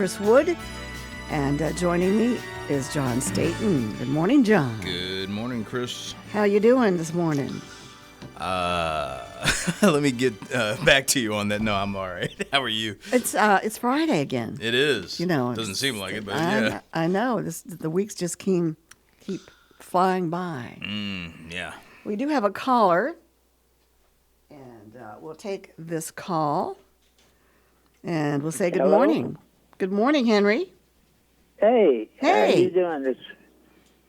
Chris Wood, and joining me is John Staten. Good morning, John. Good morning, Chris. How you doing this morning? Let me get back to you on that. No, I'm all right. How are you? It's Friday again. It is. You know, doesn't seem like it, but yeah. I know. The weeks just keep flying by. Yeah. We do have a caller, and we'll take this call, and we'll say good Hello? morning. Good morning, Henry. Hey, how are Hey. you doing? This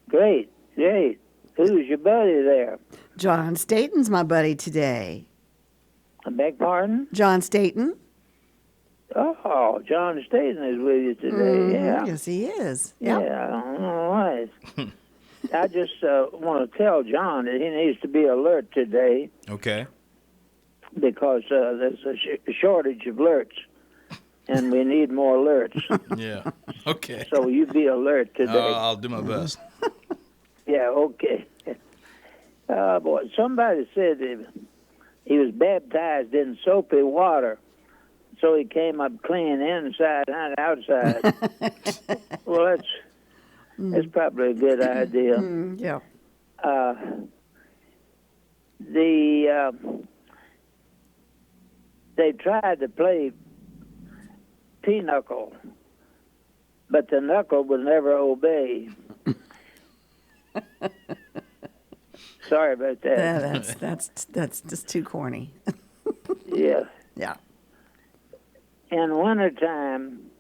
great. Who's your buddy there? John Staten's my buddy today. I beg pardon? John Staten. Oh, John Staten is with you today. Mhm. Yeah. Yes, he is. Yeah, Yep. all right. I just want to tell John that he needs to be alert today Okay. because there's a shortage of alerts, and we need more alerts. Yeah. Okay. So you be alert today. I'll do my best. Yeah, okay. Boy, somebody said he was baptized in soapy water, so he came up clean inside and outside. Well, that's probably a good idea. Yeah. They tried to play pinochle, but the knuckle would never obey. Sorry about that. Yeah, that's just too corny. Yeah. Yeah. In wintertime,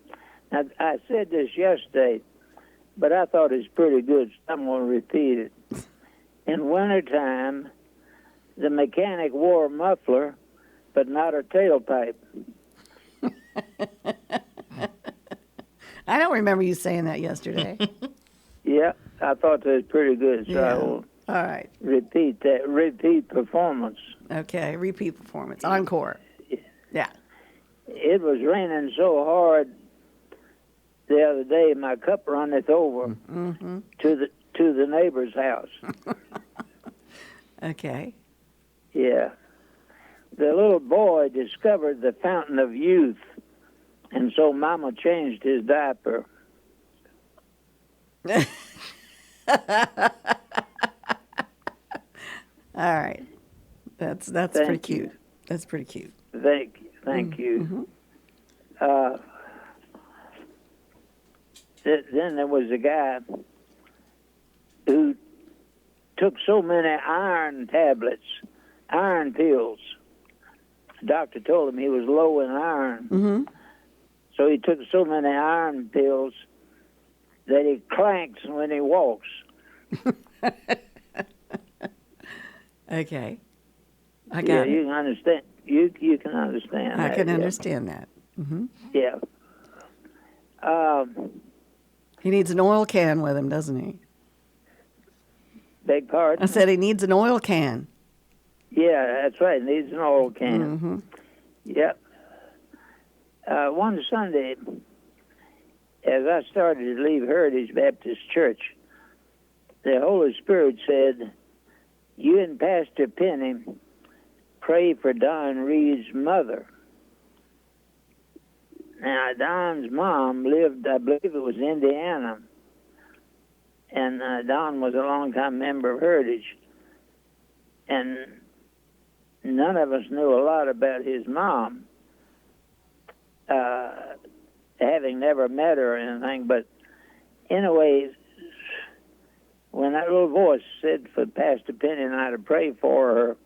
now, I said this yesterday, but I thought it's pretty good, so I'm going to repeat it. In wintertime, the mechanic wore a muffler, but not a tailpipe. I don't remember you saying that yesterday. Yeah, I thought that was pretty good, so I will All right. repeat that. Repeat performance. Okay. Repeat performance. Encore. Yeah. It was raining so hard the other day, my cup runneth over to the neighbor's house. Okay. Yeah. The little boy discovered the fountain of youth, and so Mama changed his diaper. All right. That's Thank pretty you. cute. That's pretty cute. Thank you. Then there was a guy who took so many iron tablets, iron pills. The doctor told him he was low in iron. Mm-hmm. So he took so many iron pills that he clanks when he walks. Okay. I Yeah, got you it. can understand. You can understand. I that, can yeah. understand that. Mm-hmm. Yeah. He needs an oil can with him, doesn't he? Beg pardon? I said he needs an oil can. Yeah, that's right. Needs an oil can. Mm-hmm. Yep. One Sunday, as I started to leave Heritage Baptist Church, the Holy Spirit said, "You and Pastor Penny pray for Don Reed's mother." Now, Don's mom lived, I believe it was Indiana, and Don was a longtime member of Heritage, and none of us knew a lot about his mom, having never met her or anything, but anyway, when that little voice said for Pastor Penny and I to pray for her,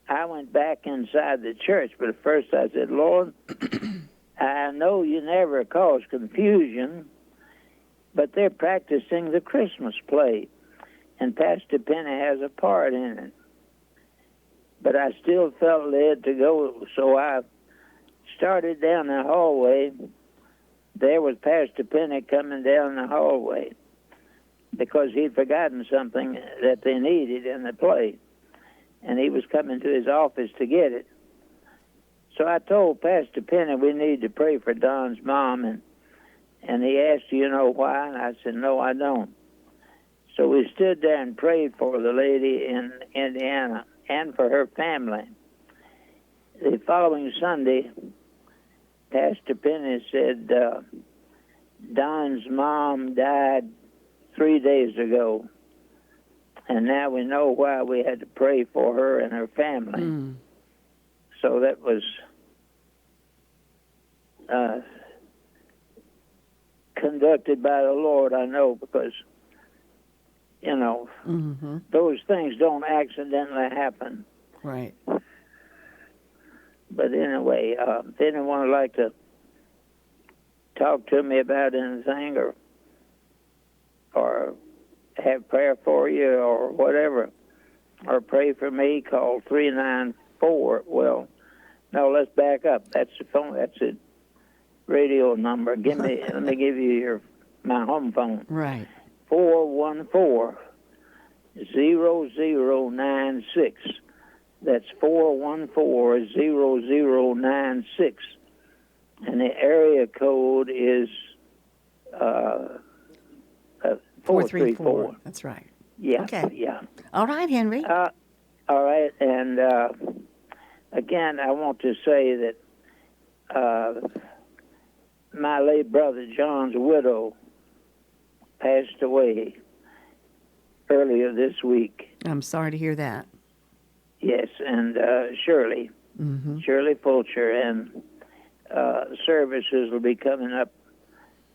I went back inside the church, but at first I said, "Lord, I know you never cause confusion, but they're practicing the Christmas play, and Pastor Penny has a part in it." But I still felt led to go, so I started down the hallway. There was Pastor Penny coming down the hallway because he'd forgotten something that they needed in the play, and he was coming to his office to get it. So I told Pastor Penny we need to pray for Don's mom, and he asked, "Do you know why?" And I said, "No, I don't." So we stood there and prayed for the lady in Indiana and for her family. The following Sunday, Pastor Penny said Don's mom died 3 days ago, and now we know why we had to pray for her and her family. So that was conducted by the Lord, I know, because, you know, those things don't accidentally happen. Right. But anyway, if anyone would like to talk to me about anything or have prayer for you or whatever, or pray for me, call 394. Well, no, let's back up. That's the phone. That's the radio number. Let me give you my home phone. Right. 414-0096. That's 414-0096. And the area code is 434. That's right. Yeah. Okay. Yeah. All right, Henry. All right. And again, I want to say that my late brother John's widow passed away earlier this week. I'm sorry to hear that. Yes, and Shirley Fulcher, and services will be coming up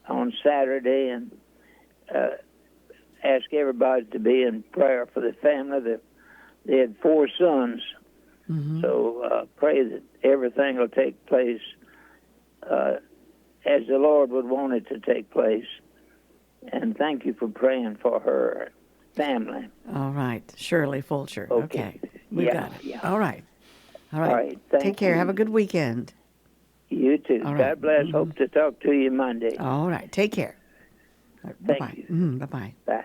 on Saturday, and ask everybody to be in prayer for the family. They had 4 sons, so pray that everything will take place as the Lord would want it to take place. And thank you for praying for her family. All right. Shirley Fulcher. Okay. We got it. Yeah. All right. All All right. right, thank Take care. you. Have a good weekend. You too. All right. God bless. Hope to talk to you Monday. All right. Take care. Thank Bye-bye. you. Bye-bye. Bye.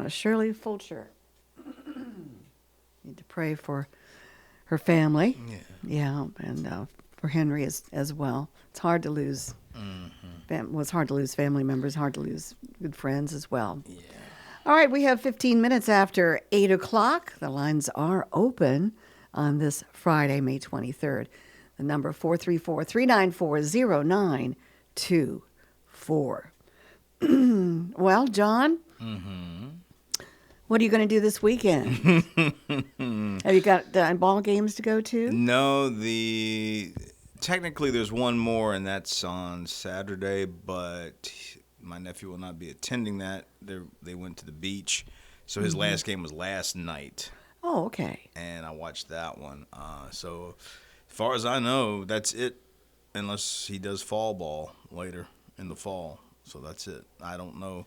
Shirley Fulcher. Need to pray for her family. Yeah, and for Henry as well. It's hard to lose. It's hard to lose family members. Hard to lose good friends as well. Yeah. All right, we have 15 minutes after 8 o'clock. The lines are open on this Friday, May 23rd. The number 434-394-0924. Well, John, what are you going to do this weekend? Have you got ball games to go to? No, technically there's one more, and that's on Saturday, but my nephew will not be attending that. They went to the beach, so his last game was last night. Oh, okay. And I watched that one. So as far as I know, that's it, unless he does fall ball later in the fall. So that's it. I don't know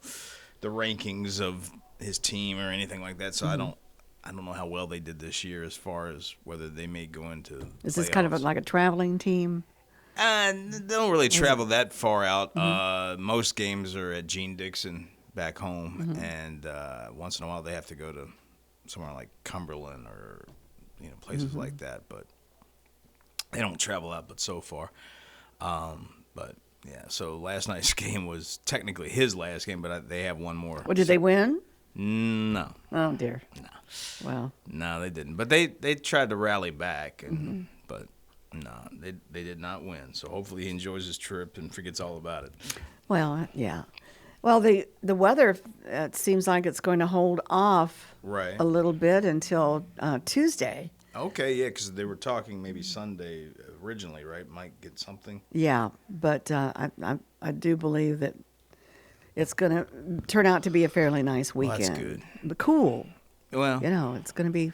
the rankings of his team or anything like that, so I don't know how well they did this year as far as whether they may go into Is this kind of like a traveling team? They don't really travel that far out. Most games are at Gene Dixon back home, and once in a while they have to go to somewhere like Cumberland or places like that. But they don't travel out but so far. But yeah, so last night's game was technically his last game, but they have one more. Well, did they win? No. Oh dear. No. Well. No, they didn't. But they tried to rally back, but no, they did not win. So hopefully he enjoys his trip and forgets all about it. Well, yeah. Well, the weather, it seems like it's going to hold off a little bit until Tuesday. Okay, yeah, because they were talking maybe Sunday originally, right? Might get something. Yeah, but I do believe that it's going to turn out to be a fairly nice weekend. Well, that's good. But cool. Well, it's going to be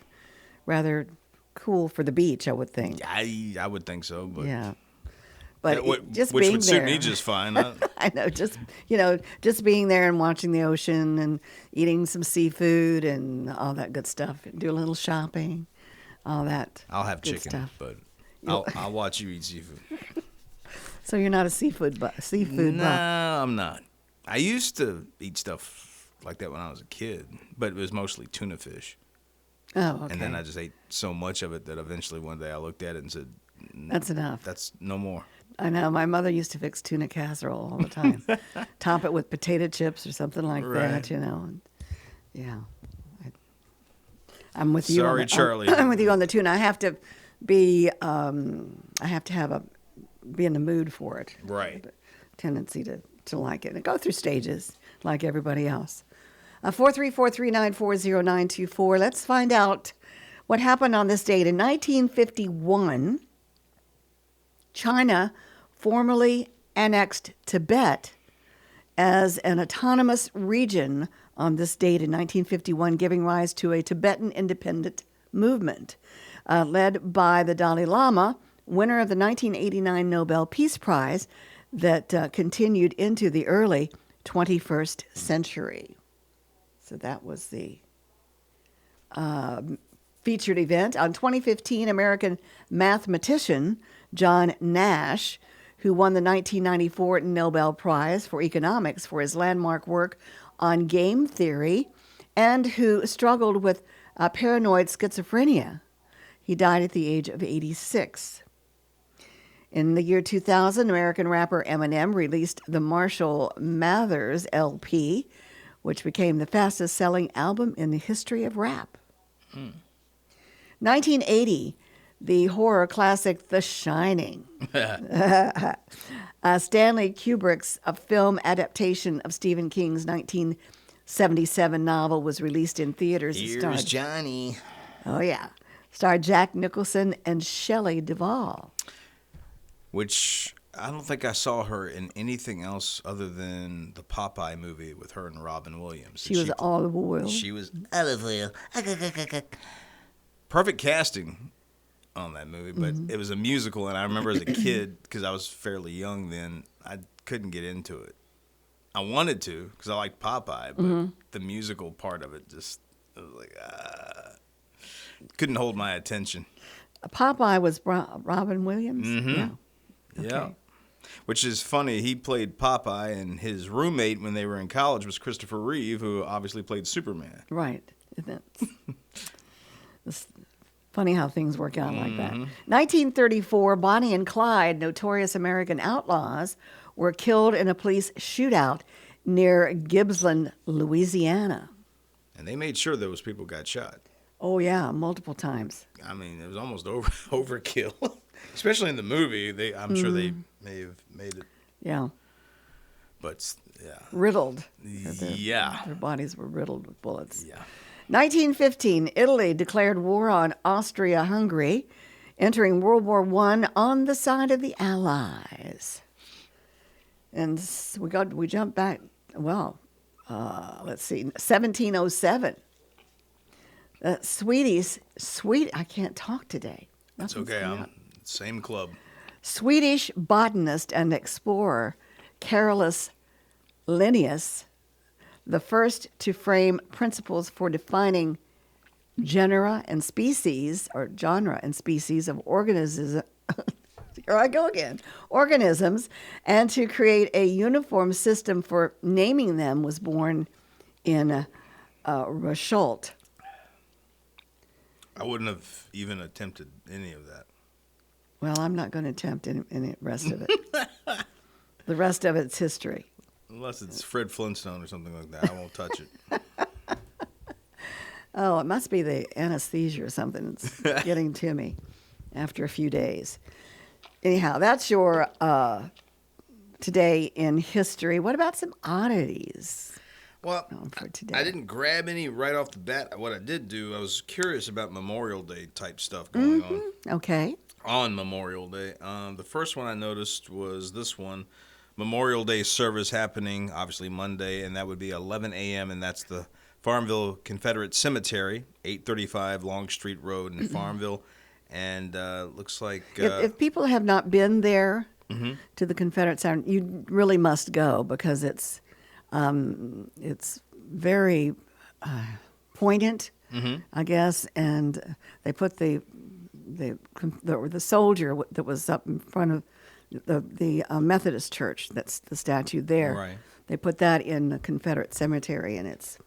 rather cool for the beach, I would think. I would think so, but yeah. But which being would there, suit me just fine. I know, just being there and watching the ocean and eating some seafood and all that good stuff. Do a little shopping, all that. I'll have good chicken, stuff. but I'll watch you eat seafood. So you're not a seafood buff? No, I'm not. I used to eat stuff like that when I was a kid, but it was mostly tuna fish. Oh, okay. And then I just ate so much of it that eventually one day I looked at it and said, "That's enough. That's no more." I know. My mother used to fix tuna casserole all the time. Top it with potato chips or something like that, And, yeah. I'm with you. Sorry, Charlie. I'm with you on the tuna. I have to be. I have to have be in the mood for it. Right. Tendency to like it and go through stages like everybody else. 434-394-0924. Let's find out what happened on this date. In 1951, China formally annexed Tibet as an autonomous region on this date in 1951, giving rise to a Tibetan independent movement led by the Dalai Lama, winner of the 1989 Nobel Peace Prize that continued into the early 21st century. So that was the featured event. On 2015, American mathematician John Nash, who won the 1994 Nobel Prize for Economics for his landmark work on game theory, and who struggled with paranoid schizophrenia. He died at the age of 86. In the year 2000, American rapper Eminem released the Marshall Mathers LP, which became the fastest-selling album in the history of rap. 1980, the horror classic The Shining. Stanley Kubrick's film adaptation of Stephen King's 1977 novel was released in theaters. Here's Johnny. Oh, yeah. Starred Jack Nicholson and Shelley Duvall. Which I don't think I saw her in anything else other than the Popeye movie with her and Robin Williams. She was Olive Oil. She was Olive Oil. Perfect casting on that movie, but it was a musical, and I remember as a kid, because I was fairly young then, I couldn't get into it. I wanted to, because I liked Popeye, but the musical part of it just, I was like, couldn't hold my attention. Popeye was Robin Williams? Yeah. Okay. Yeah. Which is funny. He played Popeye, and his roommate when they were in college was Christopher Reeve, who obviously played Superman. Right. It's funny how things work out like that. 1934, Bonnie and Clyde, notorious American outlaws, were killed in a police shootout near Gibbsland, Louisiana. And they made sure those people got shot. Oh, yeah, multiple times. I mean, it was almost overkill. Especially in the movie. I'm sure they may have made it. Yeah. But, yeah. Riddled. Their bodies were riddled with bullets. Yeah. 1915, Italy declared war on Austria-Hungary, entering World War I on the side of the Allies. And we jumped back, let's see, 1707. I can't talk today. That's okay. I'm same club. Swedish botanist and explorer Carolus Linnaeus, the first to frame principles for defining genre and species of organisms. Here I go again. Organisms, and to create a uniform system for naming them, was born in Raschult. I wouldn't have even attempted any of that. Well, I'm not going to attempt any rest of it. The rest of it's history. Unless it's Fred Flintstone or something like that. I won't touch it. Oh, it must be the anesthesia or something that's getting to me after a few days. Anyhow, that's your today in history. What about some oddities? Well, for today? I didn't grab any right off the bat. What I did do, I was curious about Memorial Day type stuff going on. Okay. On Memorial Day. The first one I noticed was this one. Memorial Day service happening, obviously Monday, and that would be 11 a.m., and that's the Farmville Confederate Cemetery, 835 Long Street Road in Farmville. And looks like... if people have not been there to the Confederate Cemetery, you really must go, because it's very poignant, I guess, and they put the soldier that was up in front of the Methodist church, that's the statue there. Right. They put that in the Confederate Cemetery, and it's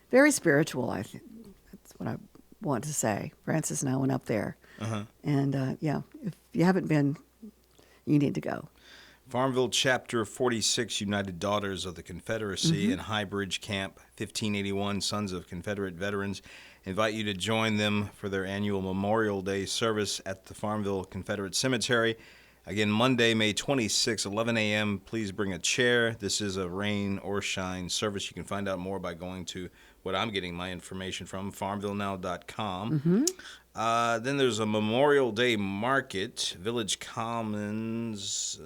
very spiritual. I think that's what I want to say. Francis and I went up there, and if you haven't been, you need to go. Farmville Chapter 46, United Daughters of the Confederacy, and High Bridge Camp, 1581, Sons of Confederate Veterans. invite you to join them for their annual Memorial Day service at the Farmville Confederate Cemetery. Again, Monday, May 26, 11 a.m. Please bring a chair. This is a rain or shine service. You can find out more by going to what I'm getting my information from, farmvillenow.com. Then there's a Memorial Day market, Village Commons.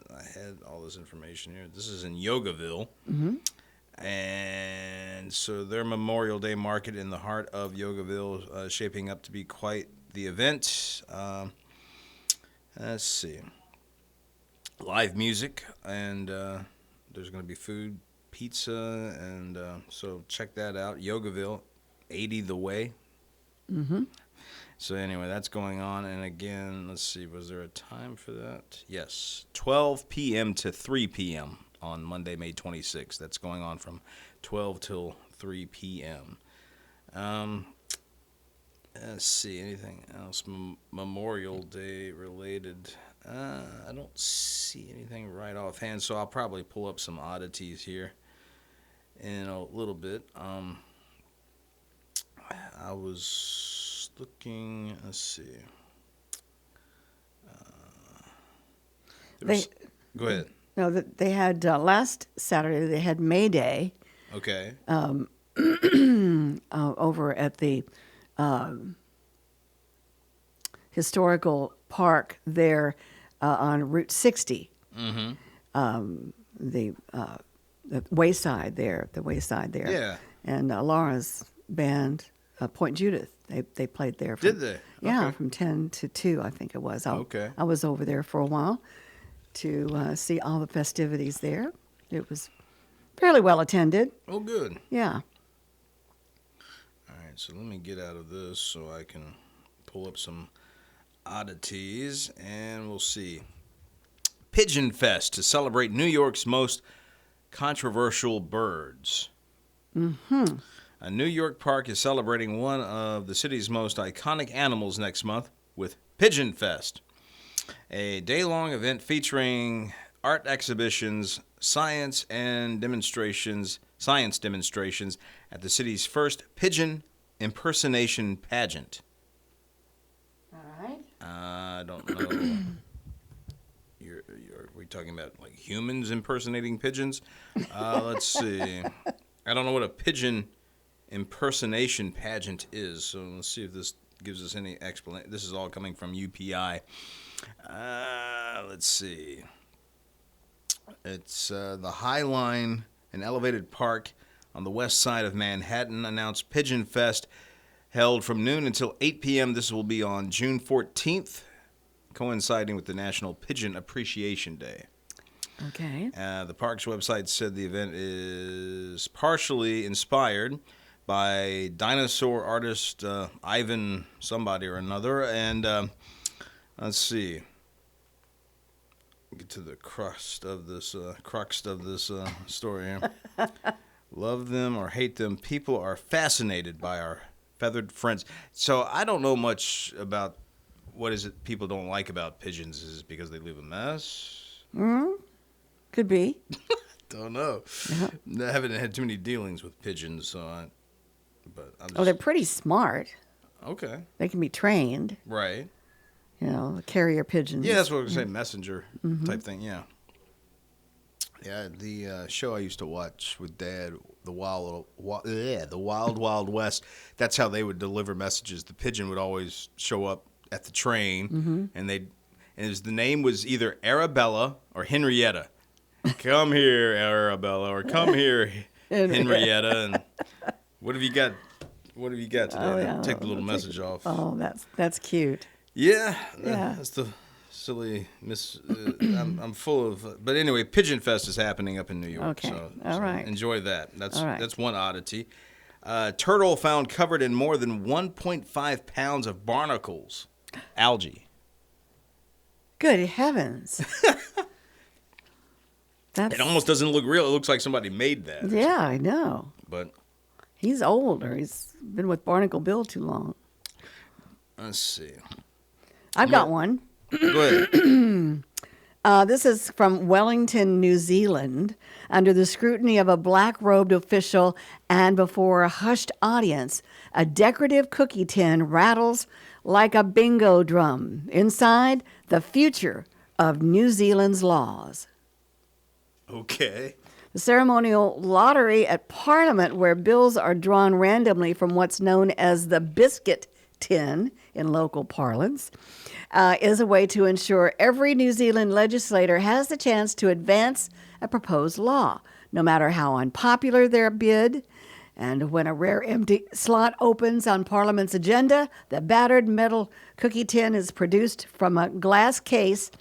I had all this information here. This is in Yogaville. And so their Memorial Day market in the heart of Yogaville shaping up to be quite the event. Let's see. Live music, and there's going to be food, pizza, and so check that out. Yogaville, 80 the way. So anyway, that's going on. And again, let's see, was there a time for that? Yes, 12 p.m. to 3 p.m. on Monday, May 26th. That's going on from 12 till 3 p.m. Let's see, anything else Memorial Day related? I don't see anything right offhand, so I'll probably pull up some oddities here in a little bit. I was looking, let's see. Go ahead. No, they had last Saturday, they had May Day. Okay. Over at the historical park there on Route 60. The wayside there. Yeah. And Laura's band, Point Judith, they played there. Did they? Yeah, Okay. from 10 to 2, I think it was. Okay. I was over there for a while to see all the festivities there. It was fairly well attended. Oh, good. Yeah. All right, so let me get out of this so I can pull up some oddities, and we'll see. Pigeon Fest to celebrate New York's most controversial birds. A New York park is celebrating one of the city's most iconic animals next month with Pigeon Fest, a day-long event featuring art exhibitions, science demonstrations at the city's first pigeon impersonation pageant. All right. I don't know. Are we talking about like humans impersonating pigeons? Let's see. I don't know what a pigeon impersonation pageant is, so let's see if this gives us any explanation. This is all coming from UPI. Let's see. It's the High Line, an elevated park on the west side of Manhattan, announced Pigeon Fest, held from noon until 8 p.m. This will be on June 14th, coinciding with the National Pigeon Appreciation Day. Okay. The park's website said the event is partially inspired by dinosaur artist Ivan somebody or another. And let's see. Get to the crux of this story here. Love them or hate them, people are fascinated by our feathered friends. So I don't know much about what is it people don't like about pigeons. Is it because they leave a mess? Could be. Don't know. I haven't had too many dealings with pigeons, so but I'm just... Oh, they're pretty smart. Okay. They can be trained. Right. You know, the carrier pigeons. Yeah, that's what I was saying, messenger type thing, yeah. Yeah, the show I used to watch with Dad, the Wild Wild West, that's how they would deliver messages. The pigeon would always show up at the train, and the name was either Arabella or Henrietta. Come here, Arabella, or come here, Henrietta. And what have you got? What have you got today? Oh, yeah. Take the little message off. Oh, that's cute. Yeah, Yeah. That's the silly miss. I'm full of. But anyway, Pigeon Fest is happening up in New York. Okay. So All right. Enjoy that. All right. That's one oddity. Turtle found covered in more than 1.5 pounds of barnacles, algae. Good heavens. It almost doesn't look real. It looks like somebody made that. Yeah, I know. But He's older. He's been with Barnacle Bill too long. let's see. I've got one. Go ahead. This is from Wellington, New Zealand. Under the scrutiny of a black-robed official and before a hushed audience, a decorative cookie tin rattles like a bingo drum. Inside, the future of New Zealand's laws. Okay. The ceremonial lottery at Parliament, where bills are drawn randomly from what's known as the biscuit tin in local parlance, is a way to ensure every New Zealand legislator has the chance to advance a proposed law, no matter how unpopular their bid. And when a rare empty slot opens on Parliament's agenda, the battered metal cookie tin is produced from a glass case,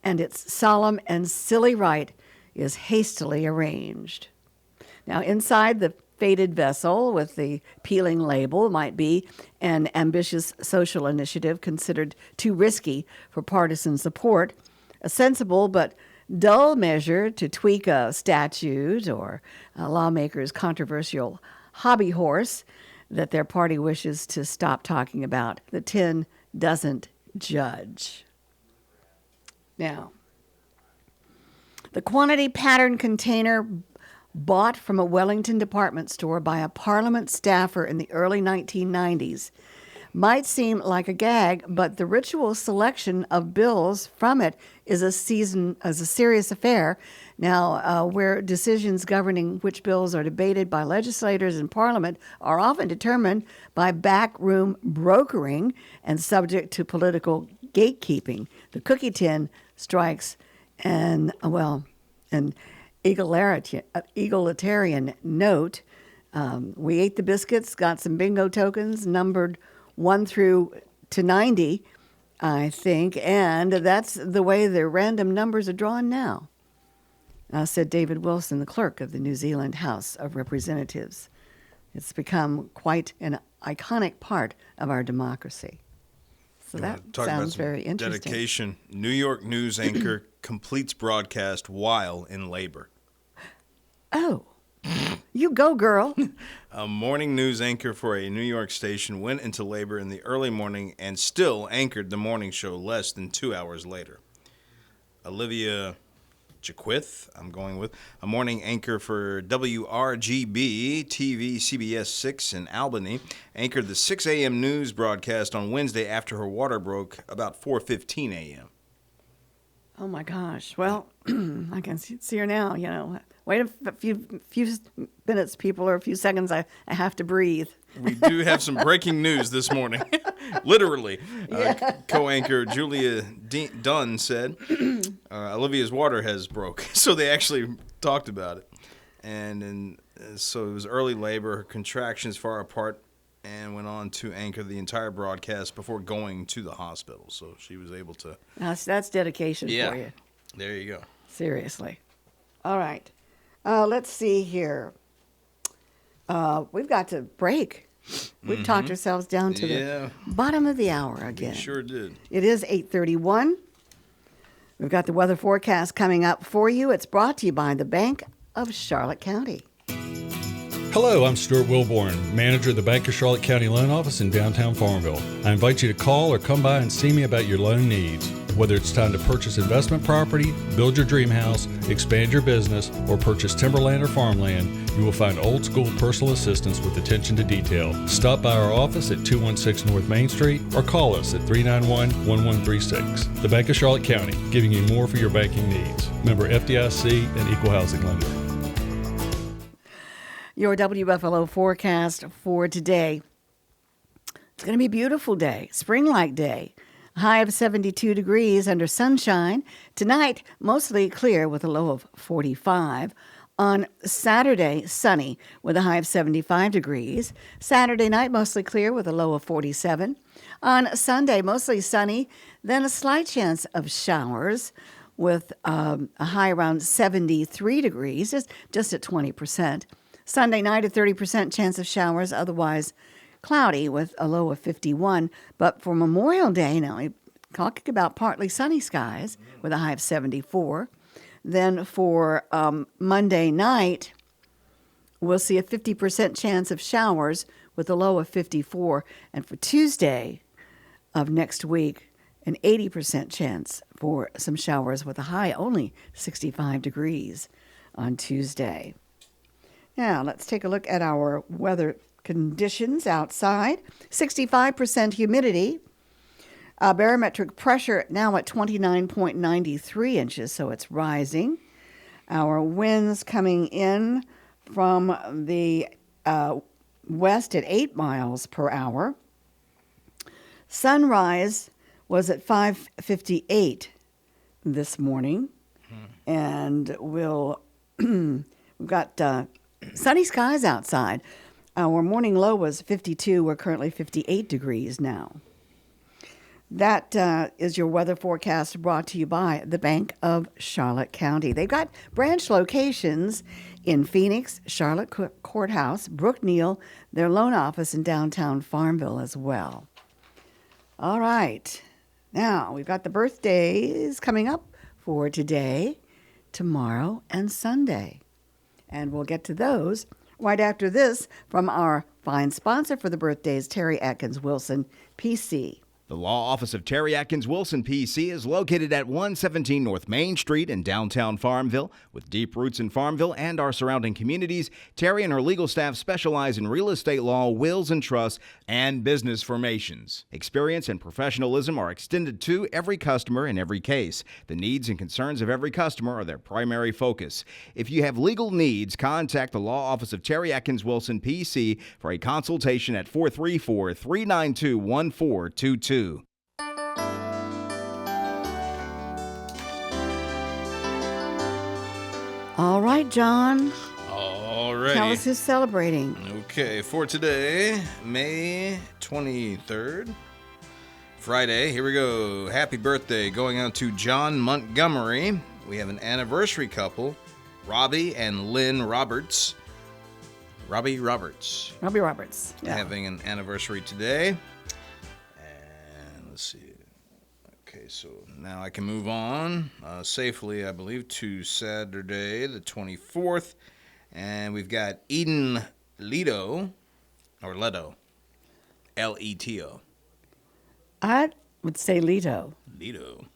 and its solemn and silly rite is hastily arranged. Now, inside the faded vessel with the peeling label might be an ambitious social initiative considered too risky for partisan support, a sensible but dull measure to tweak a statute, or a lawmaker's controversial hobby horse that their party wishes to stop talking about. The tin doesn't judge. Now, the quantity pattern container bought from a Wellington department store by a Parliament staffer in the early 1990s might seem like a gag, but the ritual selection of bills from it is a serious affair. Now, where decisions governing which bills are debated by legislators in Parliament are often determined by backroom brokering and subject to political gatekeeping, the cookie tin strikes an egalitarian note. We ate the biscuits, got some bingo tokens, numbered 1 through to 90, I think, and that's the way the random numbers are drawn now, said David Wilson, the clerk of the New Zealand House of Representatives. It's become quite an iconic part of our democracy. So that sounds very interesting. Dedication. New York news anchor completes broadcast while in labor. Oh, you go, girl. A morning news anchor for a New York station went into labor in the early morning and still anchored the morning show less than 2 hours later. Olivia Jaquith, I'm going with, a morning anchor for WRGB TV CBS 6 in Albany, anchored the 6 a.m. news broadcast on Wednesday after her water broke about 4:15 a.m. Oh, my gosh. Well, I can see her now, you know. Wait a few minutes, people, or a few seconds. I have to breathe. We do have some breaking news this morning. Literally. Co-anchor Julia Dunn said Olivia's water has broke. So they actually talked about it. So it was early labor, her contractions far apart, and went on to anchor the entire broadcast before going to the hospital. So she was able to... That's dedication for you. There you go. Seriously. All right. Let's see here. We've got to break. We've talked ourselves down to the bottom of the hour again. We sure did. It is 8:31. We've got the weather forecast coming up for you. It's brought to you by the Bank of Charlotte County. Hello, I'm Stuart Wilborn, manager of the Bank of Charlotte County Loan Office in downtown Farmville. I invite you to call or come by and see me about your loan needs. Whether it's time to purchase investment property, build your dream house, expand your business, or purchase timberland or farmland, you will find old school personal assistance with attention to detail. Stop by our office at 216 North Main Street or call us at 391-1136. The Bank of Charlotte County, giving you more for your banking needs. Member FDIC and Equal Housing Lender. Your WFLO forecast for today. It's going to be a beautiful day, spring-like day. High of 72 degrees under sunshine. Tonight, mostly clear with a low of 45. On Saturday, sunny with a high of 75 degrees. Saturday night, mostly clear with a low of 47. On Sunday, mostly sunny, then a slight chance of showers with a high around 73 degrees, just at 20%. Sunday night, a 30% chance of showers, otherwise cloudy with a low of 51. But for Memorial Day, now we're talking about partly sunny skies with a high of 74. Then for Monday night, we'll see a 50% chance of showers with a low of 54. And for Tuesday of next week, an 80% chance for some showers with a high only 65 degrees on Tuesday. Now, let's take a look at our weather conditions outside. 65% humidity. Barometric pressure now at 29.93 inches, so it's rising. Our winds coming in from the west at 8 miles per hour. Sunrise was at 5:58 this morning, and we've got sunny skies outside. Our morning low was 52. We're currently 58 degrees now. That is your weather forecast brought to you by the Bank of Charlotte County. They've got branch locations in Phoenix, Charlotte Courthouse, Brookneal, their loan office in downtown Farmville as well. All right. Now, we've got the birthdays coming up for today, tomorrow, and Sunday. And we'll get to those right after this from our fine sponsor for the birthdays, Terry Atkins Wilson, PC. The law office of Terry Atkins Wilson, PC, is located at 117 North Main Street in downtown Farmville. With deep roots in Farmville and our surrounding communities, Terry and her legal staff specialize in real estate law, wills and trusts, and business formations. Experience and professionalism are extended to every customer in every case. The needs and concerns of every customer are their primary focus. If you have legal needs, contact the law office of Terry Atkins Wilson, PC, for a consultation at 434-392-1422. All right, John. All right. Tell us who's celebrating. Okay, for today, May 23rd, Friday. Here we go. Happy birthday going out to John Montgomery. We have an anniversary couple, Robbie and Lynn Roberts. Robbie Roberts. Yeah. Having an anniversary today. And let's see. Okay, so now I can move on safely, I believe, to Saturday, the 24th. And we've got Eden Leto, or Leto, L-E-T-O. I would say Leto. Leto.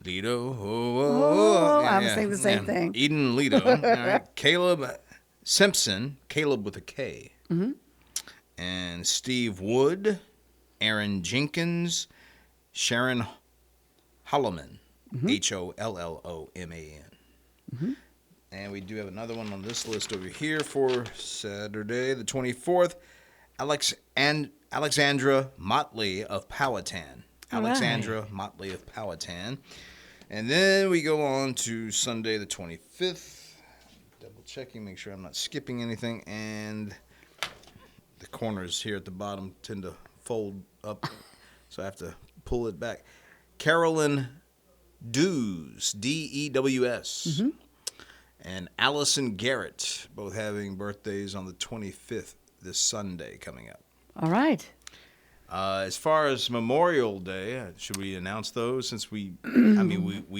I was saying the same thing. Eden Leto. All right. Caleb Simpson, Caleb with a K. Mm-hmm. And Steve Wood, Aaron Jenkins, Sharon Holloman, Holloman. Mm-hmm. And we do have another one on this list over here for Saturday, the 24th. Alexandra Motley of Powhatan. Alexandra Motley of Powhatan. And then we go on to Sunday, the 25th. Double checking, make sure I'm not skipping anything. And the corners here at the bottom tend to fold up, so I have to pull it back. Carolyn Dews, D-E-W-S. Mm-hmm. And Allison Garrett, both having birthdays on the 25th, this Sunday coming up. All right. As far as Memorial Day, should we announce those since we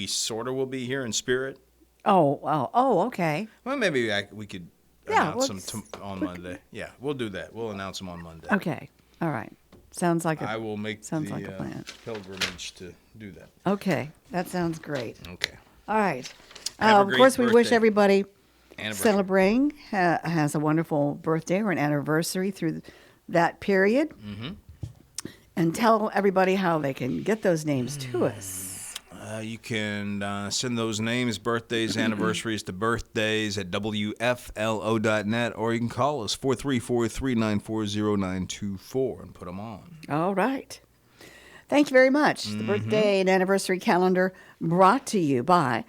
sort of will be here in spirit? Oh, okay. Well, maybe we could announce them on Monday. Yeah, we'll do that. We'll announce them on Monday. Okay. All right. Sounds like I will make a plan. pilgrimage to do that. Okay. That sounds great. Okay. All right. Have a of great course, we wish birthday. everybody celebrating has a wonderful birthday or an anniversary through that period. Mm-hmm. And tell everybody how they can get those names to us. You can send those names, birthdays, anniversaries to birthdays@wflo.net, or you can call us 434-394-0924 and put them on. All right. Thank you very much. The birthday and anniversary calendar brought to you by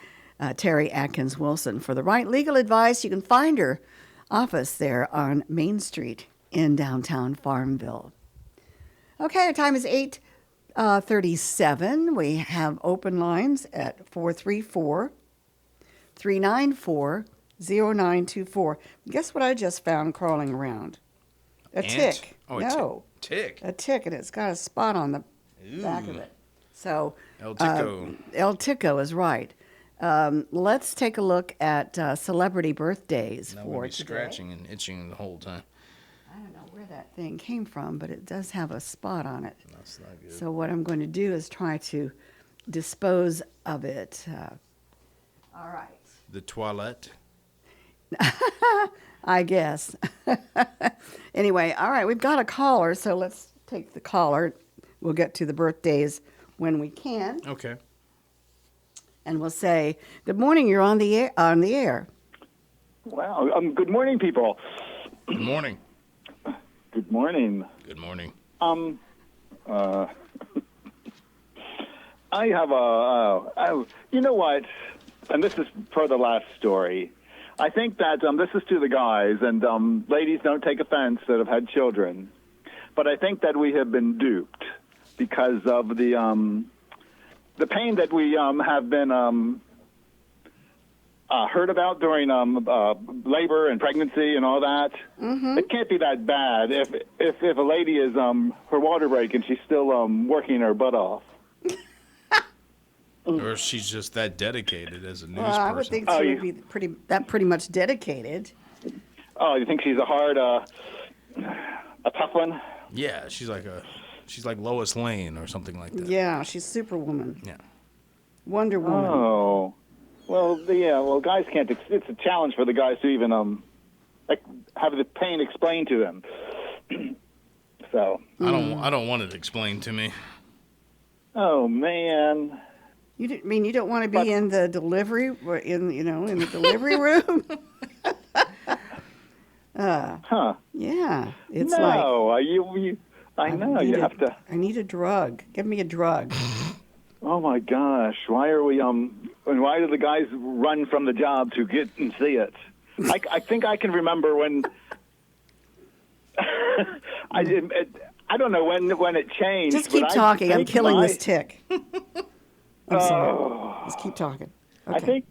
Terry Atkins Wilson. For the right legal advice, you can find her office there on Main Street in downtown Farmville. Okay, our time is 8:37. We have open lines at 434-394-0924. Guess what I just found crawling around? A tick. Oh, no. Tick. A tick, and it's got a spot on the back of it. So El Tico. El Tico is right. Let's take a look at celebrity birthdays Now for we'll be today. scratching and itching the whole time. I don't know where that thing came from, but it does have a spot on it. That's not good. So what I'm going to do is try to dispose of it. All right. The toilet. I guess. Anyway, all right, we've got a caller, so let's take the caller. We'll get to the birthdays when we can, Okay. and we'll say, "Good morning. You're on the air." On the air. Wow. Good morning, people. Good morning. Good morning. Good morning. I have you know what? And this is for the last story. I think that this is to the guys, and ladies, don't take offense that have had children. But I think that we have been duped because of the pain that we have been heard about during labor and pregnancy and all that. Mm-hmm. It can't be that bad if a lady is her water break and she's still working her butt off. Or she's just that dedicated as a news person. I would think she would be pretty much dedicated. Oh, you think she's a hard, a tough one? Yeah, she's like Lois Lane or something like that. Yeah, she's Superwoman. Yeah. Wonder Woman. Oh, well, guys can't. It's a challenge for the guys to even have the pain explained to them. So I don't want it explained to me. Oh man. You don't want to be in the delivery in the delivery room? Huh? Yeah, it's no, like I know you have to. I need a drug. Give me a drug. Oh my gosh! Why are we and why do the guys run from the job to get and see it? I think I can remember when. I don't know when it changed. Just keep talking. I'm killing this tick. I'm sorry. Just keep talking. Okay.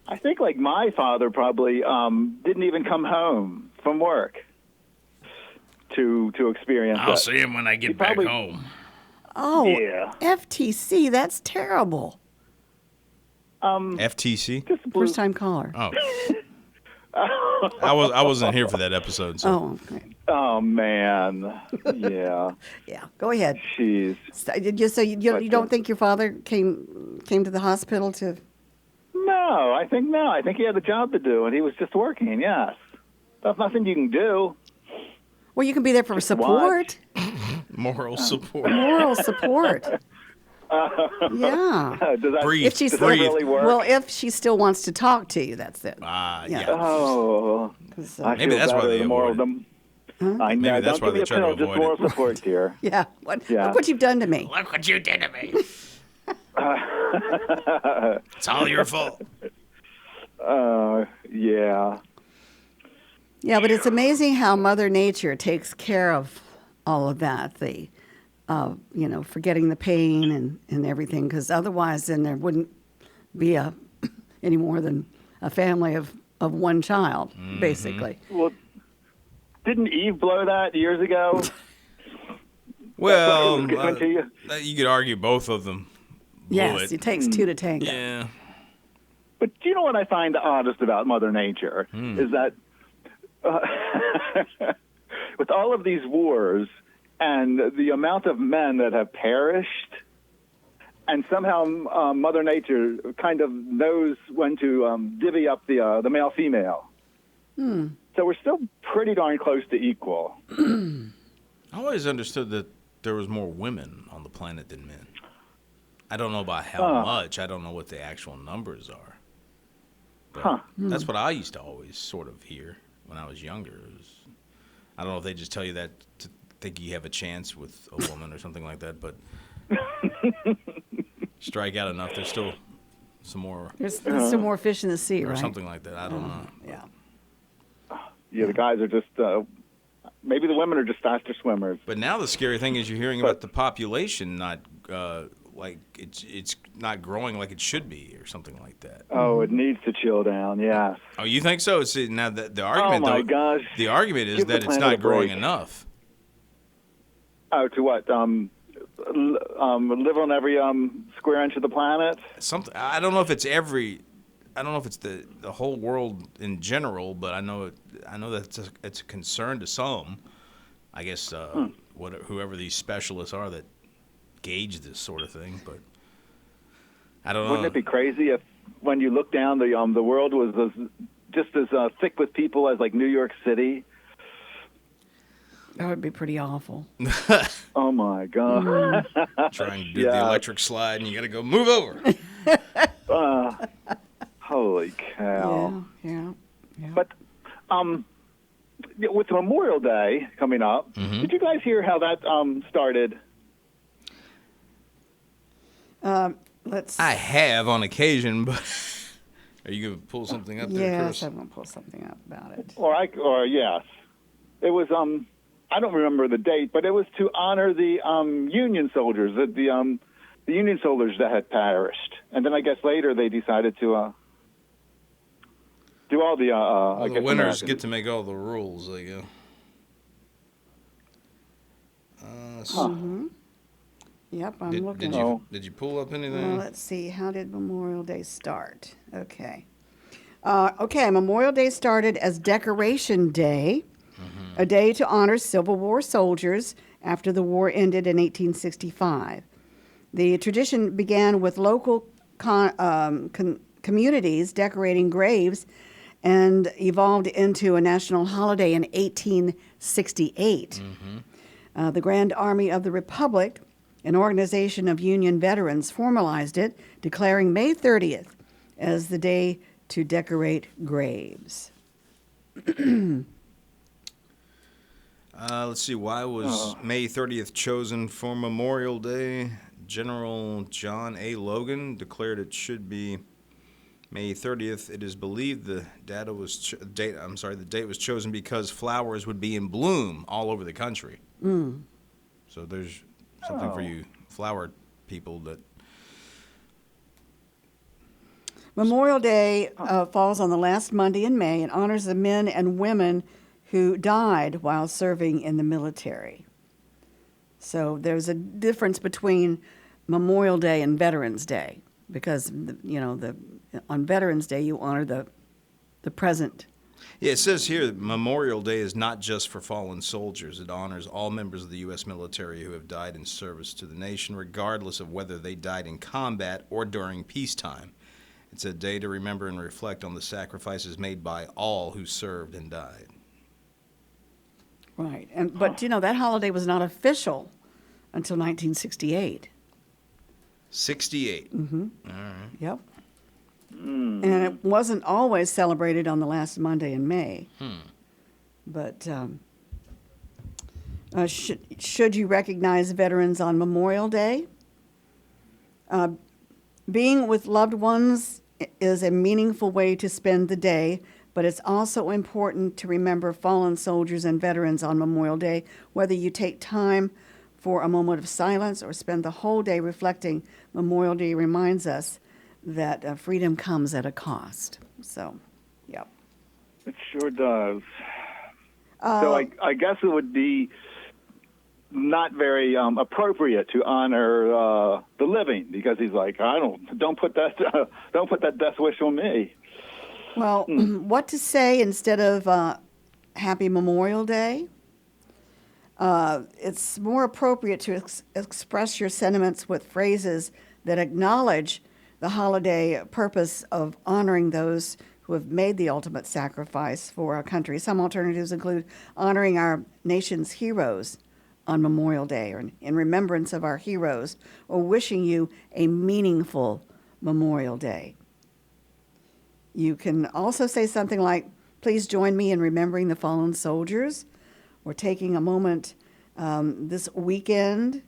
I think like my father probably didn't even come home from work to experience I'll that. see him when I get back home. Oh, Yeah. FTC. That's terrible. FTC? First time caller. Oh. I wasn't here for that episode. So. Oh, okay. Oh man, yeah. Yeah, go ahead. Jeez. So you don't think your father came to the hospital to? No, I think he had a job to do, and he was just working. Yes, there's nothing you can do. Well, you can be there for support. Moral support. Moral support. Yeah. Does that, Breathe. If she's does that really work? Well, if she still wants to talk to you, that's it. Yeah. Oh, Maybe that's why they avoid it. I know. Maybe that's Don't why give they me try to a pill, just avoid moral it. support here. Yeah. Look what you've done to me. Look what you did to me. It's all your fault. Yeah. Yeah, but it's amazing how Mother Nature takes care of all of that. Forgetting the pain and everything, because otherwise then there wouldn't be any more than a family of one child, basically. Well, didn't Eve blow that years ago? Well, you could argue both of them. Yes, it takes two to tango. Yeah. But do you know what I find oddest about Mother Nature is that with all of these wars and the amount of men that have perished, and somehow Mother Nature kind of knows when to divvy up the male-female. So we're still pretty darn close to equal. I always understood that there was more women on the planet than men. I don't know about how much. I don't know what the actual numbers are. But that's what I used to always sort of hear when I was younger. I don't know if they just tell you that to think you have a chance with a woman or something like that, but strike out enough, there's still some more. There's some more fish in the sea, or right? something like that. I don't know. Yeah. Yeah, the guys are just maybe the women are just faster swimmers. But now the scary thing is you're hearing about the population not like it's not growing like it should be or something like that. Oh, it needs to chill down. Yes. Oh, you think so? See, now the argument. Oh my gosh. The argument is Give the that it's planet not a growing break. enough. Oh, to what? Live on every square inch of the planet. Something. I don't know if it's every. I don't know if it's the whole world in general, but I know that it's a concern to some. I guess whoever these specialists are that gauge this sort of thing, but I don't know. Wouldn't it be crazy if, when you look down, the world was just as thick with people as like New York City? That would be pretty awful. Oh my God! Trying to do the electric slide, and you got to go move over. Holy cow! Yeah. But with Memorial Day coming up, did you guys hear how that started? I have on occasion, but are you going to pull something up there, Chris? Yes, I'm going to pull something up about it. Or yes, it was. I don't remember the date, but it was to honor the Union soldiers, the Union soldiers that had perished, and then I guess later they decided to do all the. Well, the winners get to make all the rules. They go. Yep, I'm looking. Did you pull up anything? Well, let's see. How did Memorial Day start? Okay. Memorial Day started as Decoration Day, a day to honor Civil War soldiers after the war ended in 1865. The tradition began with local communities decorating graves and evolved into a national holiday in 1868. The Grand Army of the Republic, an organization of Union veterans, formalized it, declaring May 30th as the day to decorate graves. Let's see. Why was May 30th chosen for Memorial Day? General John A. Logan declared it should be May 30th. It is believed the date was chosen because flowers would be in bloom all over the country. So there's something for you flower people that. Memorial Day falls on the last Monday in May and honors the men and women who died while serving in the military. So there's a difference between Memorial Day and Veterans Day because on Veterans Day you honor the present. Yeah, it says here that Memorial Day is not just for fallen soldiers. It honors all members of the U.S. military who have died in service to the nation, regardless of whether they died in combat or during peacetime. It's a day to remember and reflect on the sacrifices made by all who served and died. Right, but that holiday was not official until 1968. 68. Mm-hmm. All right. Yep. And it wasn't always celebrated on the last Monday in May. But should you recognize veterans on Memorial Day? Being with loved ones is a meaningful way to spend the day, but it's also important to remember fallen soldiers and veterans on Memorial Day, whether you take time for a moment of silence or spend the whole day reflecting. Memorial Day reminds us that freedom comes at a cost. So, yep. It sure does. So I guess it would be not very appropriate to honor the living because he's like, don't put that death wish on me. Well, what to say instead of Happy Memorial Day? It's more appropriate to express your sentiments with phrases that acknowledge the holiday purpose of honoring those who have made the ultimate sacrifice for our country. Some alternatives include honoring our nation's heroes on Memorial Day or in remembrance of our heroes, or wishing you a meaningful Memorial Day. You can also say something like, please join me in remembering the fallen soldiers, or taking a moment this weekend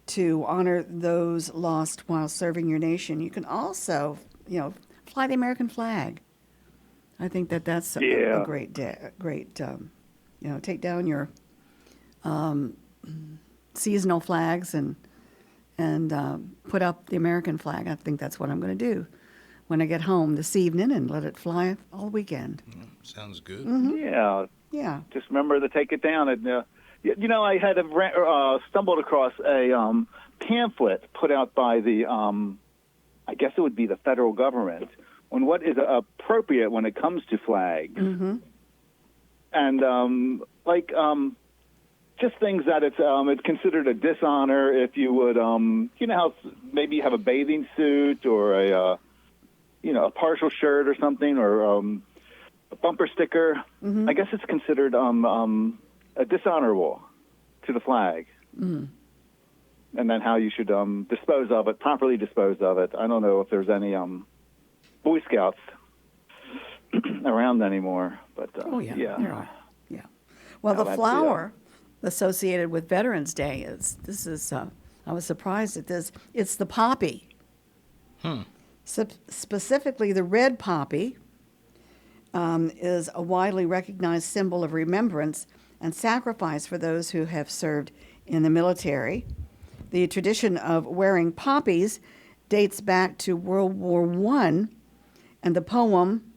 to honor those lost while serving your nation. You can also, fly the American flag. I think that's a great day. Take down your seasonal flags and put up the American flag. I think that's what I'm going to do when I get home this evening and let it fly all weekend. Sounds good. Mm-hmm. Yeah. Just remember to take it down. And I had stumbled across a pamphlet put out by the, I guess it would be the federal government, on what is appropriate when it comes to flags. Mm-hmm. And just things that it's considered a dishonor if you would, you know how maybe you have a bathing suit or a partial shirt or something, or a bumper sticker. I guess it's considered a dishonorable to the flag. And then how you should dispose of it, properly dispose of it. I don't know if there's any Boy Scouts around anymore, but Yeah. There are. Yeah. Well, Yeah, the flower associated with Veterans Day is I was surprised at this. It's the poppy. Specifically, the red poppy is a widely recognized symbol of remembrance and sacrifice for those who have served in the military. The tradition of wearing poppies dates back to World War I, and the poem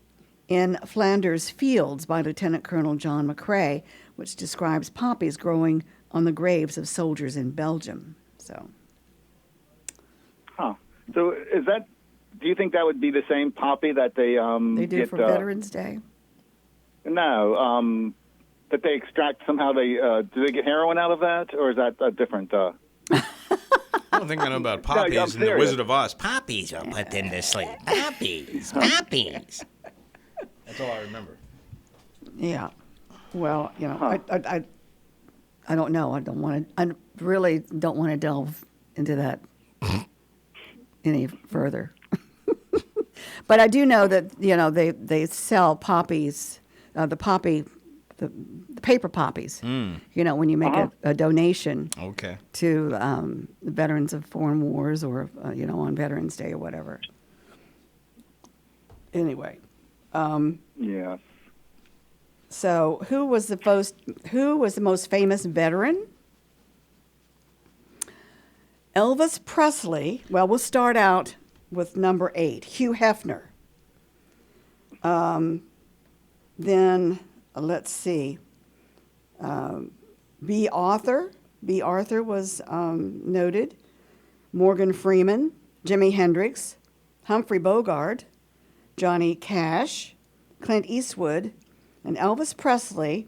In Flanders Fields by Lieutenant Colonel John McCrae, which describes poppies growing on the graves of soldiers in Belgium. So is that? Do you think that would be the same poppy that they do get, for Veterans Day? No, that they extract somehow. Do they get heroin out of that, or is that a different? I don't think I know about poppies I'm and the serious. Wizard of Oz. Poppies are put in to sleep. Poppies. Poppies. That's all I remember. Yeah. Well, I don't know. I really don't want to delve into that any further. But I do know that they sell poppies, the paper poppies. When you make a donation Okay. to the veterans of foreign wars, or on Veterans Day or whatever. Anyway. Yes. So, who was the most famous veteran? Elvis Presley. Well, we'll start out with number 8, Hugh Hefner. Then let's see. B. Arthur. B. Arthur was noted. Morgan Freeman, Jimi Hendrix, Humphrey Bogart, Johnny Cash, Clint Eastwood, and Elvis Presley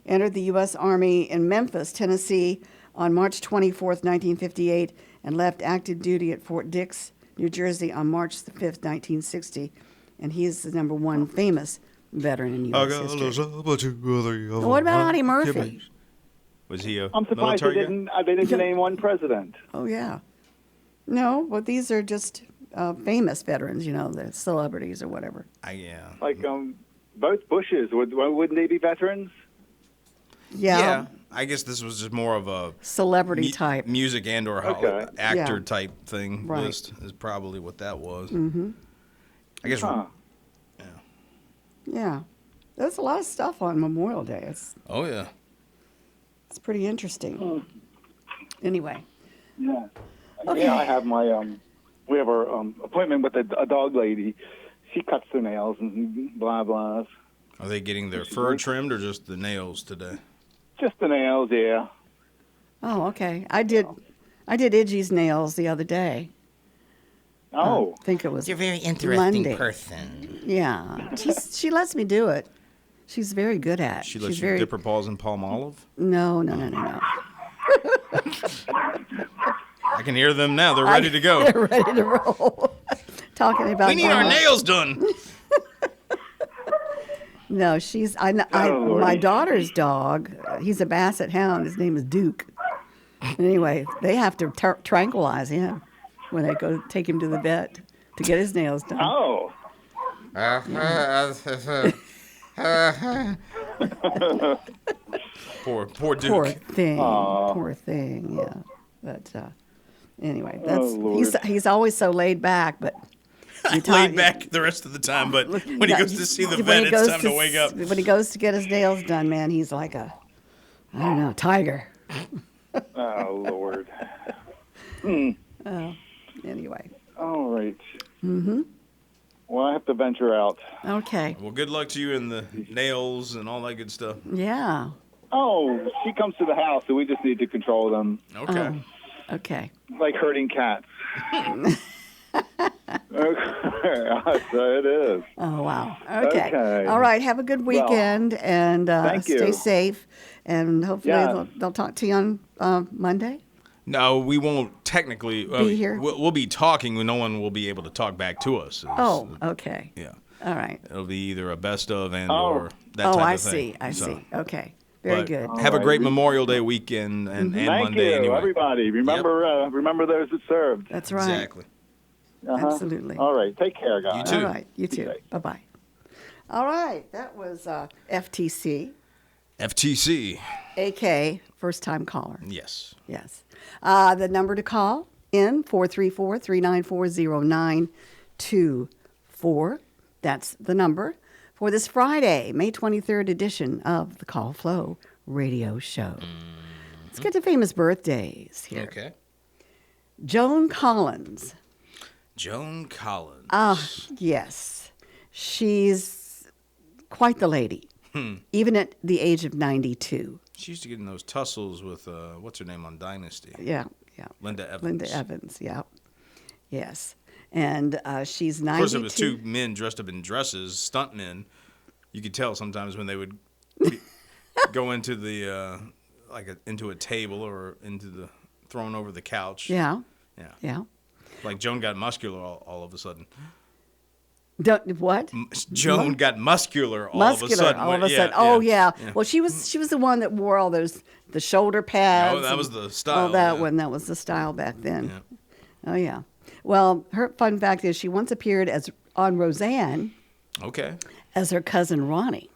entered the U.S. Army in Memphis, Tennessee on March 24th, 1958, and left active duty at Fort Dix, New Jersey on March 5th, 1960. And he's the number one famous veteran in U.S. history. Well, what about Audie Murphy? Was he a I'm surprised they military guy? didn't name one president. Oh, yeah. No, but these are just famous veterans, the celebrities or whatever. Yeah. Like both Bushes, wouldn't they be veterans? Yeah. I guess this was just more of a Celebrity type. music and or Okay. actor Yeah. type thing Right. list is probably what that was. Mm-hmm. I guess. Yeah. There's a lot of stuff on Memorial Day. Oh yeah. It's pretty interesting. Anyway. Yeah. Okay. Yeah, I have my we have our appointment with a dog lady. She cuts the nails and blah blah. Are they getting their fur trimmed or just the nails today? Just the nails, yeah. Oh, okay. I did Iggy's nails the other day. Oh. I think it was You're a very interesting Monday. person. Yeah. She lets me do it. She's very good at it. She lets She's you very... dip her paws in palm olive? No. I can hear them now. They're ready to go. They're ready to roll. Talking about... We need our nails done. No, my daughter's dog, he's a basset hound. His name is Duke. Anyway, they have to tranquilize him when they go take him to the vet to get his nails done. Oh. Poor Duke. Poor thing. Poor thing, yeah. But anyway, Lord. he's always so laid back, but... Laid back the rest of the time, but when he goes to see the vet, it's time to wake up. When he goes to get his nails done, man, he's like I don't know, tiger. Oh, Lord. Anyway. All right. Mm-hmm. Well, I have to venture out. Okay. Well, good luck to you in the nails and all that good stuff. Yeah. Oh, she comes to the house, so we just need to control them. Okay. Okay. Like herding cats. So it is. Oh, wow. Okay. Okay. All right. Have a good weekend and thank stay you. safe. And hopefully Yeah. they'll talk to you on Monday. No, we won't technically Be here? We'll be talking. No one will be able to talk back to us. Oh, okay. Yeah. All right. It'll be either a best of and Oh. or that type I of thing. see. I So, see. Okay. Very but good. Have a right. great Memorial Day weekend and Thank Monday you, anyway. everybody. Remember those that served. That's right. Exactly. Uh-huh. Absolutely. All right. Take care, guys. You too. All right. You too. safe. Bye-bye. All right. That was FTC, FTC. AK, first time caller. Yes. Yes. The number to call in, 434-394-0924. That's the number for this Friday, May 23rd edition of the Call Flo Radio Show. Let's get to famous birthdays here. Okay. Joan Collins. Joan Collins. Yes. She's quite the lady, even at the age of 92. She used to get in those tussles with what's her name on Dynasty. Yeah. Linda Evans. Linda Evans, yeah. Yes. And she's 92. Of course, there was two men dressed up in dresses, stunt men. You could tell sometimes when they would go into the into a table or thrown over the couch. Yeah. Yeah. Like Joan got muscular all of a sudden. What? Joan got muscular all of a sudden. Yeah. Oh, yeah. Well, she was the one that wore all the shoulder pads. Oh, that was the style. Oh, that yeah. one. That was the style back then. Yeah. Oh, yeah. Well, her fun fact is she once appeared on Roseanne Okay. as her cousin Ronnie.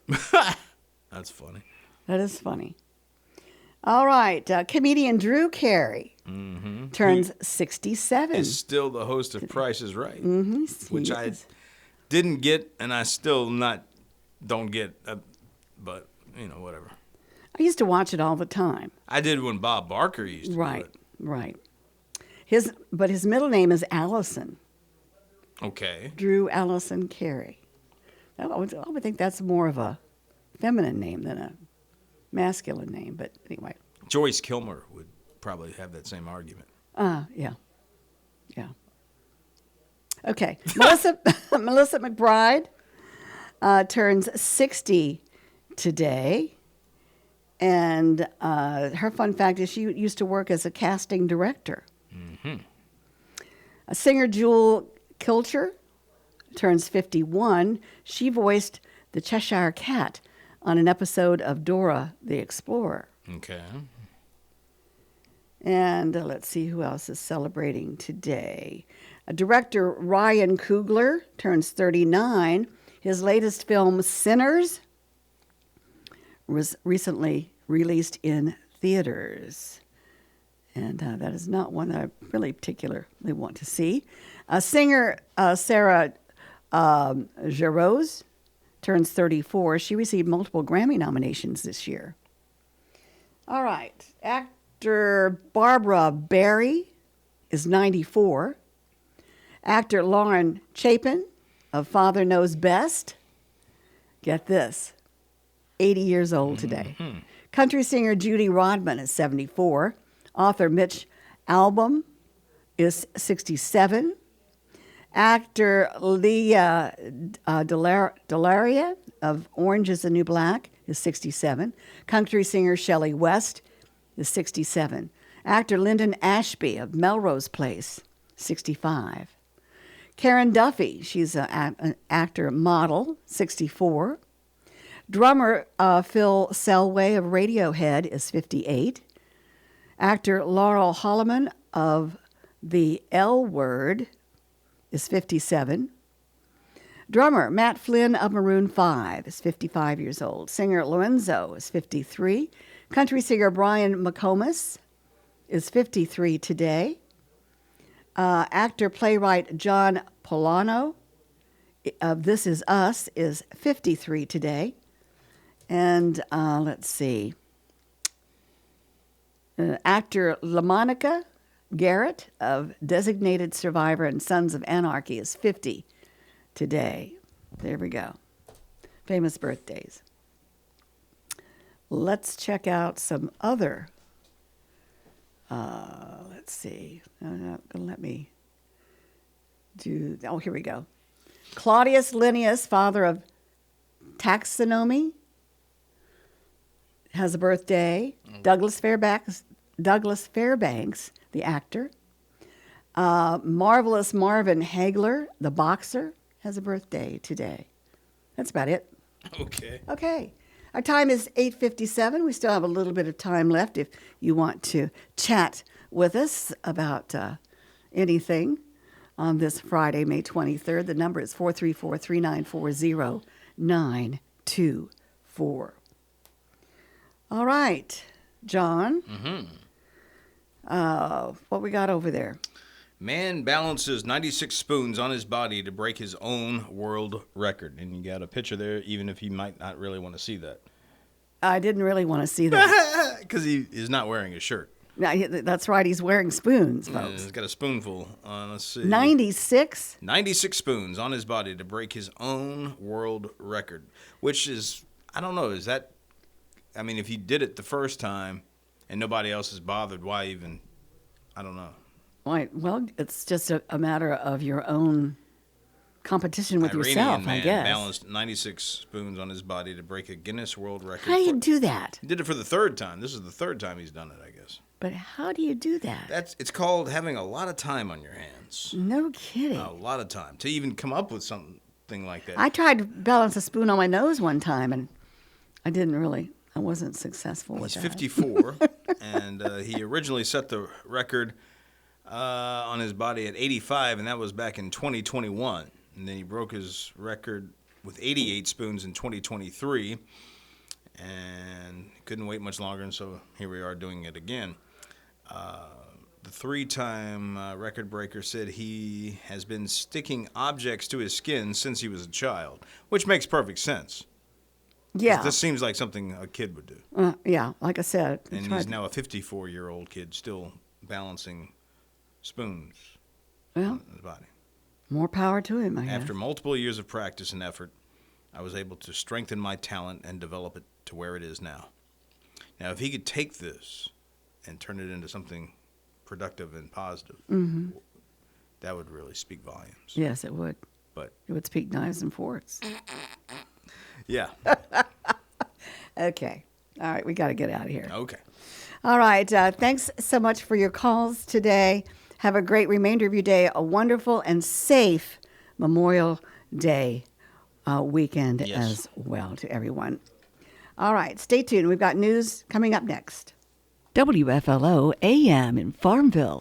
That's funny. That is funny. All right. Comedian Drew Carey turns 67. Is still the host of Price is Right, which I Yes. didn't get, and I still don't get, but whatever. I used to watch it all the time. I did when Bob Barker used to do it. Right. His middle name is Allison. Okay. Drew Allison Carey. I would think that's more of a feminine name than a masculine name, but anyway. Joyce Kilmer would probably have that same argument. Yeah. Okay. Melissa McBride turns 60 today. And her fun fact is she used to work as a casting director. Singer Jewel Kilcher turns 51. She voiced the Cheshire Cat on an episode of Dora the Explorer. Okay. And let's see who else is celebrating today. Director Ryan Coogler turns 39. His latest film, Sinners, was recently released in theaters. And that is not one that I really particularly want to see. Singer Sarah Jarosz turns 34. She received multiple Grammy nominations this year. All right. Actor Barbara Barry is 94. Actor Lauren Chapin of Father Knows Best, get this, 80 years old today. Country singer Judy Rodman is 74. Author Mitch Albom is 67. Actor Leah Delaria of Orange is the New Black is 67. Country singer Shelley West is 67. Actor Lyndon Ashby of Melrose Place, 65. Karen Duffy, she's an actor model, 64. Drummer Phil Selway of Radiohead is 58. Actor Laurel Holloman of The L Word is 57. Drummer Matt Flynn of Maroon 5 is 55 years old. Singer Lorenzo is 53. Country singer Brian McComas is 53 today. Actor playwright John Polano of This Is Us is 53 today. And let's see. Actor LaMonica Garrett of Designated Survivor and Sons of Anarchy is 50 today. There we go. Famous birthdays. Let's check out some other. Let's see. No, not going to let me Here we go. Claudius Linnaeus, father of taxonomy, has a birthday. Douglas Fairbanks, the actor. Marvelous Marvin Hagler, the boxer, has a birthday today. That's about it. Okay. Okay. Our time is 8:57. We still have a little bit of time left if you want to chat with us about anything on this Friday, May 23rd. The number is 434-394-0924. All right, John. What we got over there? Man balances 96 spoons on his body to break his own world record. And you got a picture there, even if you might not really want to see that. I didn't really want to see that. Because he is not wearing a shirt. No, that's right. He's wearing spoons, Yeah, folks. he's got a spoonful. Let's see. 96? 96 spoons on his body to break his own world record. Which is, I don't know, is that, I mean, if he did it the first time and nobody else is bothered, why even, I don't know. Right. Well, it's just a matter of your own competition with Iranian yourself, man I guess. balanced 96 spoons on his body to break a Guinness World Record. How do you do that? He did it for the third time. This is the third time he's done it, I guess. But how do you do that? It's called having a lot of time on your hands. No kidding. A lot of time to even come up with something like that. I tried to balance a spoon on my nose one time, and I wasn't successful with He's that. 54, and he originally set the record on his body at 85, and that was back in 2021. And then he broke his record with 88 spoons in 2023, and couldn't wait much longer, and so here we are doing it again. The three-time record breaker said he has been sticking objects to his skin since he was a child, which makes perfect sense. Yeah. This seems like something a kid would do. Yeah, like I said. And he's now a 54-year-old kid still balancing spoons on his body. More power to him, I guess. After multiple years of practice and effort, I was able to strengthen my talent and develop it to where it is now. Now, if he could take this and turn it into something productive and positive, that would really speak volumes. Yes, it would. But It would speak knives and forks. yeah. Okay. All right, we got to get out of here. Okay. All right. Thanks so much for your calls today. Have a great remainder of your day. A wonderful and safe Memorial Day weekend as well to everyone. All right. Stay tuned. We've got news coming up next. WFLO AM in Farmville.